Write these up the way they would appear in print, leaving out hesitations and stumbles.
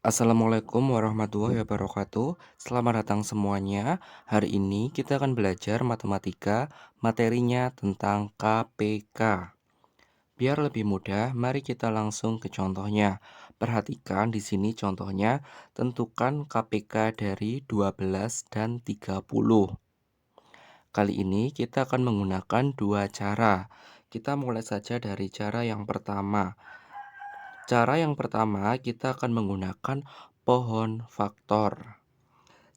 Assalamualaikum warahmatullahi wabarakatuh. Selamat datang semuanya. Hari ini kita akan belajar matematika, materinya tentang KPK. Biar lebih mudah, mari kita langsung ke contohnya. Perhatikan di sini contohnya, tentukan KPK dari 12 dan 30. Kali ini kita akan menggunakan dua cara. Kita mulai saja dari cara yang pertama. Cara yang pertama, kita akan menggunakan pohon faktor.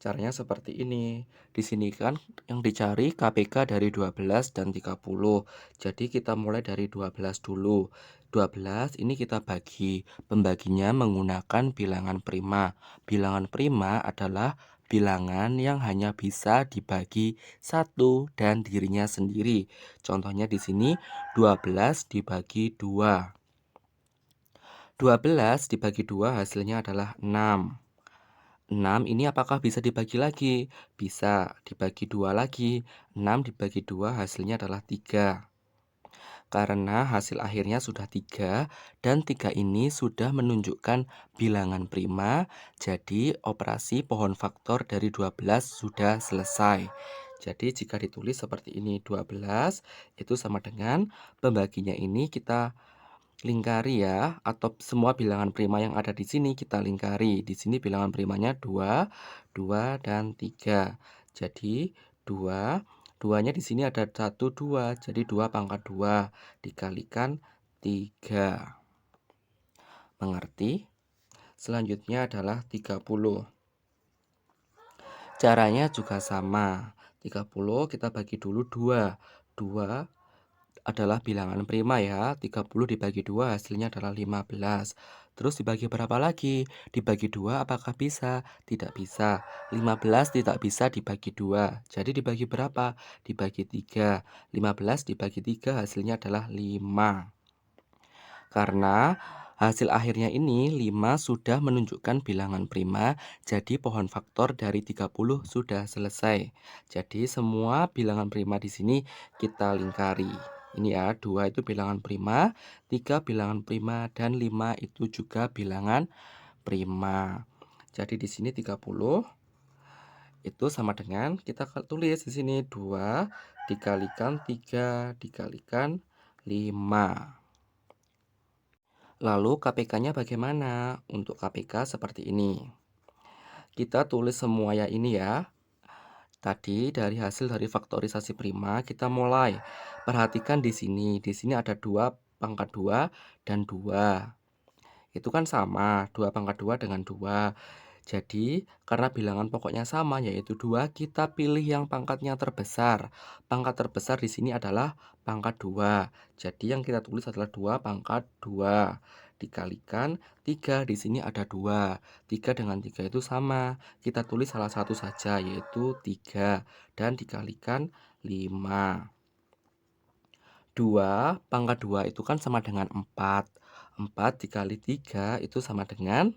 Caranya seperti ini. Di sini kan yang dicari KPK dari 12 dan 30. Jadi kita mulai dari 12 dulu. 12 ini kita bagi. Pembaginya menggunakan bilangan prima. Bilangan prima adalah bilangan yang hanya bisa dibagi satu dan dirinya sendiri. Contohnya di sini 12 dibagi 2. 12 dibagi 2 hasilnya adalah 6. 6 ini apakah bisa dibagi lagi? Bisa, dibagi 2 lagi. 6 dibagi 2 hasilnya adalah 3. Karena hasil akhirnya sudah 3 dan 3 ini sudah menunjukkan bilangan prima, jadi operasi pohon faktor dari 12 sudah selesai. Jadi jika ditulis seperti ini, 12 itu sama dengan pembaginya ini kita lingkari ya, atau semua bilangan prima yang ada di sini kita lingkari. Di sini bilangan primanya 2, 2 dan 3. Jadi 2, 2-nya di sini ada 1, 2. Jadi 2 pangkat 2 dikalikan 3. Mengerti? Selanjutnya adalah 30. Caranya juga sama. 30 kita bagi dulu 2. 2 adalah bilangan prima ya. 30 dibagi 2 hasilnya adalah 15. Terus dibagi berapa lagi? Dibagi 2 apakah bisa? Tidak bisa. 15 tidak bisa dibagi 2. Jadi dibagi berapa? Dibagi 3. 15 dibagi 3 hasilnya adalah 5. Karena hasil akhirnya ini 5 sudah menunjukkan bilangan prima, jadi pohon faktor dari 30 sudah selesai. Jadi semua bilangan prima di sini kita lingkari. Ini ya, 2 itu bilangan prima, 3 bilangan prima, dan 5 itu juga bilangan prima. Jadi di sini 30 itu sama dengan kita tulis di sini 2 dikalikan 3 dikalikan 5. Lalu KPK-nya bagaimana? Untuk KPK seperti ini. Kita tulis semua ya ini ya. Tadi dari hasil dari faktorisasi prima kita mulai. Perhatikan di sini. Di sini ada 2 pangkat 2 dan 2. Itu kan sama, 2 pangkat 2 dengan 2. Jadi, karena bilangan pokoknya sama yaitu 2, kita pilih yang pangkatnya terbesar. Pangkat terbesar di sini adalah pangkat 2. Jadi yang kita tulis adalah 2 pangkat 2 dikalikan 3. Di sini ada 2. 3 dengan 3 itu sama. Kita tulis salah satu saja yaitu 3 dan dikalikan 5. 2 pangkat 2 itu kan sama dengan 4. 4 dikali 3 itu sama dengan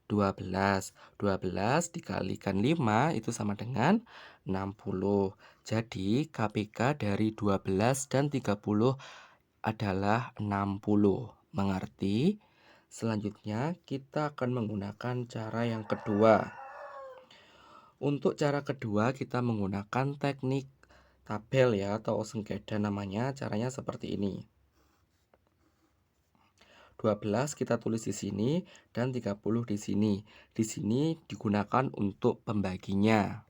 12. 12 dikalikan 5 itu sama dengan 60. Jadi KPK dari 12 dan 30 adalah 60. Mengerti? Selanjutnya kita akan menggunakan cara yang kedua. Untuk cara kedua kita menggunakan teknik tabel ya, atau sengketa namanya. Caranya seperti ini. 12 kita tulis di sini dan 30 di sini. Di sini digunakan untuk pembaginya.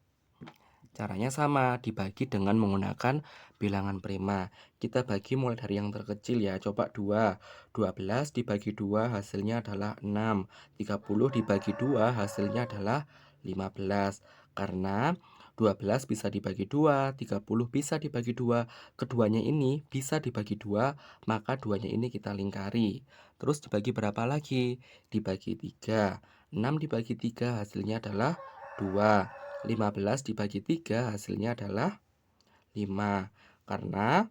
Caranya sama, dibagi dengan menggunakan bilangan prima. Kita bagi mulai dari yang terkecil ya. Coba 2. 12 dibagi 2 hasilnya adalah 6. 30 dibagi 2 hasilnya adalah 15. Karena 12 bisa dibagi 2, 30 bisa dibagi 2. Keduanya ini bisa dibagi 2, maka duanya ini kita lingkari. Terus dibagi berapa lagi? Dibagi 3. 6 dibagi 3 hasilnya adalah 2. 15 dibagi 3 hasilnya adalah 5. Karena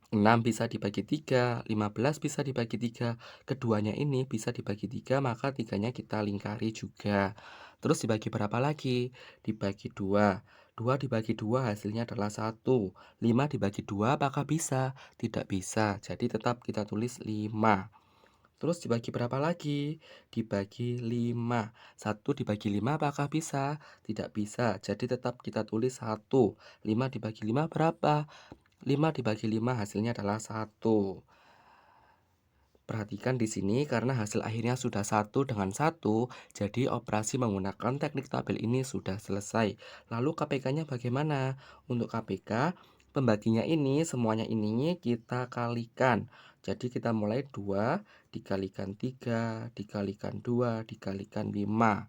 6 bisa dibagi 3, 15 bisa dibagi 3. Keduanya ini bisa dibagi 3, maka 3-nya kita lingkari juga. Terus dibagi berapa lagi? Dibagi 2. 2 dibagi 2 hasilnya adalah 1. 5 dibagi 2 apakah bisa? Tidak bisa. Jadi tetap kita tulis 5. Terus dibagi berapa lagi? Dibagi 5. 1 dibagi 5 apakah bisa? Tidak bisa. Jadi tetap kita tulis 1. 5 dibagi 5 berapa? 5 dibagi 5 hasilnya adalah 1. Perhatikan di sini karena hasil akhirnya sudah 1 dengan 1, jadi operasi menggunakan teknik tabel ini sudah selesai. Lalu KPK-nya bagaimana? Untuk KPK, pembaginya ini semuanya ini kita kalikan. Jadi kita mulai 2 dikalikan 3 dikalikan 2 dikalikan 5.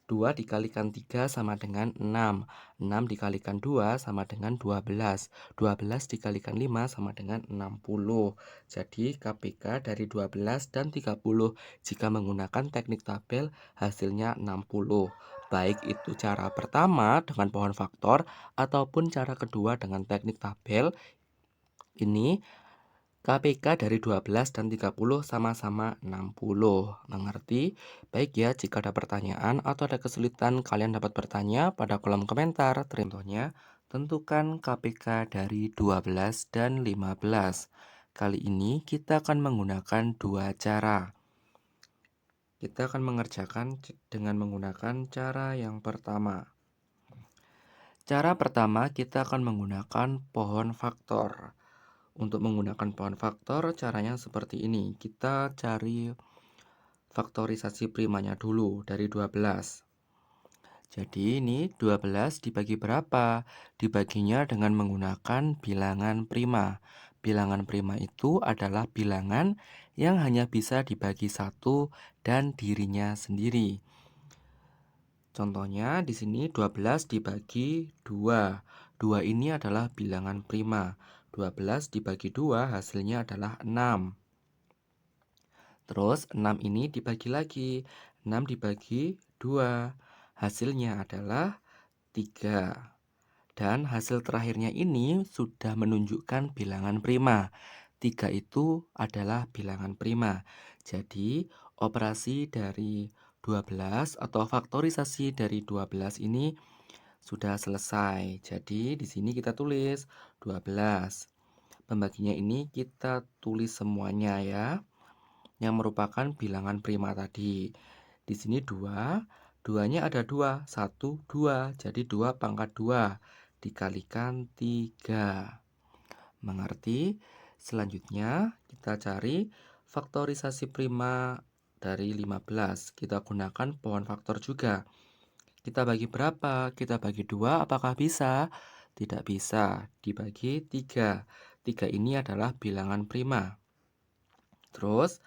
2 dikalikan 3 sama dengan 6. 6 dikalikan 2 sama dengan 12. 12 dikalikan 5 sama dengan 60. Jadi KPK dari 12 dan 30 jika menggunakan teknik tabel hasilnya 60. Baik itu cara pertama dengan pohon faktor ataupun cara kedua dengan teknik tabel. Ini KPK dari 12 dan 30 sama-sama 60. Mengerti? Baik ya, jika ada pertanyaan atau ada kesulitan, kalian dapat bertanya pada kolom komentar. Contohnya, tentukan KPK dari 12 dan 15. Kali ini kita akan menggunakan dua cara. Kita akan mengerjakan dengan menggunakan cara yang pertama. Cara pertama, kita akan menggunakan pohon faktor. Untuk menggunakan pohon faktor, caranya seperti ini. Kita cari faktorisasi primanya dulu dari 12. Jadi ini 12 dibagi berapa? Dibaginya dengan menggunakan bilangan prima. Bilangan prima itu adalah bilangan yang hanya bisa dibagi 1 dan dirinya sendiri. Contohnya di sini 12 dibagi 2. 2 ini adalah bilangan prima. 12 dibagi 2 hasilnya adalah 6. Terus 6 ini dibagi lagi. 6 dibagi 2. Hasilnya adalah 3. Dan hasil terakhirnya ini sudah menunjukkan bilangan prima. 3 itu adalah bilangan prima. Jadi operasi dari 12 atau faktorisasi dari 12 ini sudah selesai. Jadi di sini kita tulis 12. Pembaginya ini kita tulis semuanya ya, yang merupakan bilangan prima tadi. Di sini 2, 2-nya ada 2, 1, 2. Jadi 2 pangkat 2 dikalikan 3. Mengerti? Selanjutnya kita cari faktorisasi prima dari 15. Kita gunakan pohon faktor juga. Kita bagi berapa? Kita bagi 2, apakah bisa? Tidak bisa. Dibagi 3. 3 ini adalah bilangan prima. Terus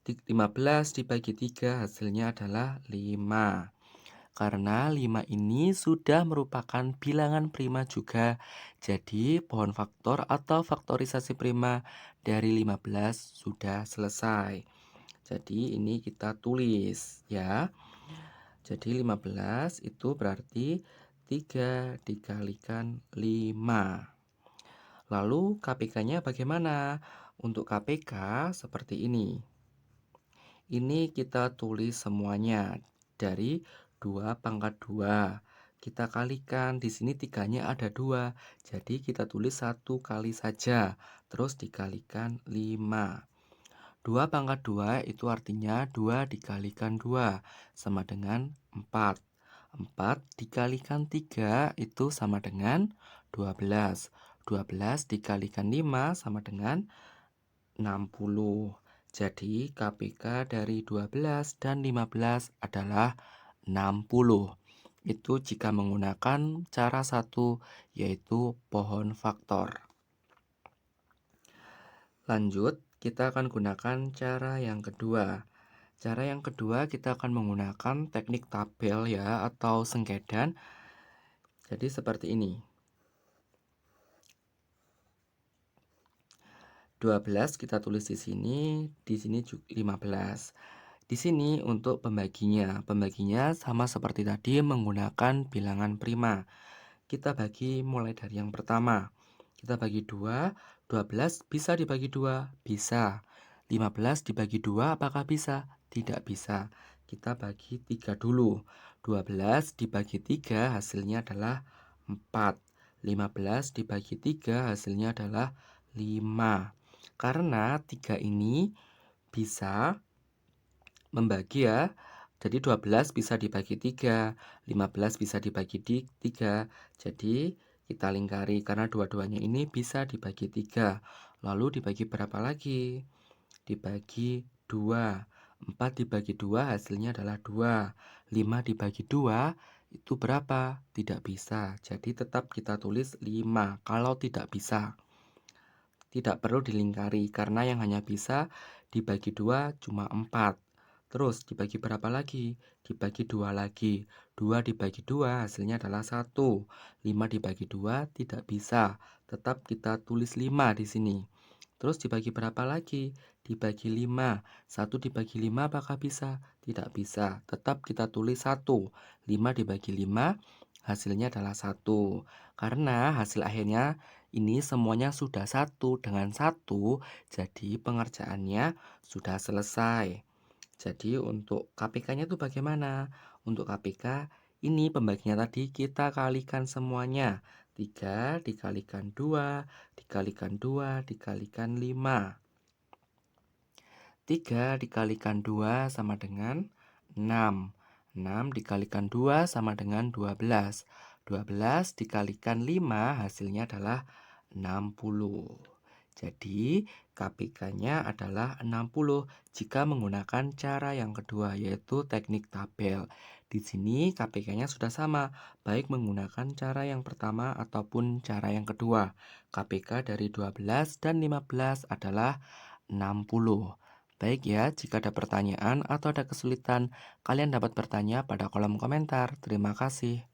15 dibagi 3 hasilnya adalah 5. Karena 5 ini sudah merupakan bilangan prima juga, jadi pohon faktor atau faktorisasi prima dari 15 sudah selesai. Jadi ini kita tulis ya. Jadi 15 itu berarti 3 dikalikan 5. Lalu KPK-nya bagaimana? Untuk KPK seperti ini. Ini kita tulis semuanya dari 2 pangkat 2. Kita kalikan, di sini 3-nya ada 2. Jadi kita tulis 1 kali saja. Terus dikalikan 5. 2 pangkat 2 itu artinya 2 dikalikan 2 sama dengan 4. 4 dikalikan 3 itu sama dengan 12. 12 dikalikan 5 sama dengan 60. Jadi KPK dari 12 dan 15 adalah 60. Itu jika menggunakan cara satu, yaitu pohon faktor. Lanjut, kita akan gunakan cara yang kedua. Cara yang kedua kita akan menggunakan teknik tabel ya atau sengkedan. Jadi seperti ini. 12 kita tulis di sini 15. Di sini untuk pembaginya sama seperti tadi menggunakan bilangan prima. Kita bagi mulai dari yang pertama. Kita bagi 2, 12 bisa dibagi 2? Bisa. 15 dibagi 2 apakah bisa? Tidak bisa. Kita bagi 3 dulu. 12 dibagi 3 hasilnya adalah 4. 15 dibagi 3 hasilnya adalah 5. Karena 3 ini bisa membagi ya. Jadi 12 bisa dibagi 3, 15 bisa dibagi 3. Jadi kita lingkari karena dua-duanya ini bisa dibagi 3. Lalu dibagi berapa lagi? Dibagi 2. 4 dibagi 2 hasilnya adalah 2. 5 dibagi 2 itu berapa? Tidak bisa. Jadi tetap kita tulis 5 kalau tidak bisa. Tidak perlu dilingkari karena yang hanya bisa dibagi 2 cuma 4. Terus dibagi berapa lagi? Dibagi 2 lagi. 2 dibagi 2 hasilnya adalah 1. 5 dibagi 2 tidak bisa. Tetap kita tulis 5 di sini. Terus dibagi berapa lagi? Dibagi 5. 1 dibagi 5 apakah bisa? Tidak bisa. Tetap kita tulis 1. 5 dibagi 5 hasilnya adalah 1. Karena hasil akhirnya ini semuanya sudah satu dengan satu, jadi pengerjaannya sudah selesai. Jadi untuk KPK-nya itu bagaimana? Untuk KPK ini pembagiannya tadi kita kalikan semuanya. 3 dikalikan 2, dikalikan 2, dikalikan 5. 3 dikalikan 2 sama dengan 6. 6 dikalikan 2 sama dengan 12. 12 dikalikan 5 hasilnya adalah 60. Jadi KPK-nya adalah 60 jika menggunakan cara yang kedua yaitu teknik tabel. Di sini KPK-nya sudah sama, baik menggunakan cara yang pertama ataupun cara yang kedua. KPK dari 12 dan 15 adalah 60. Baik ya, jika ada pertanyaan atau ada kesulitan, kalian dapat bertanya pada kolom komentar. Terima kasih.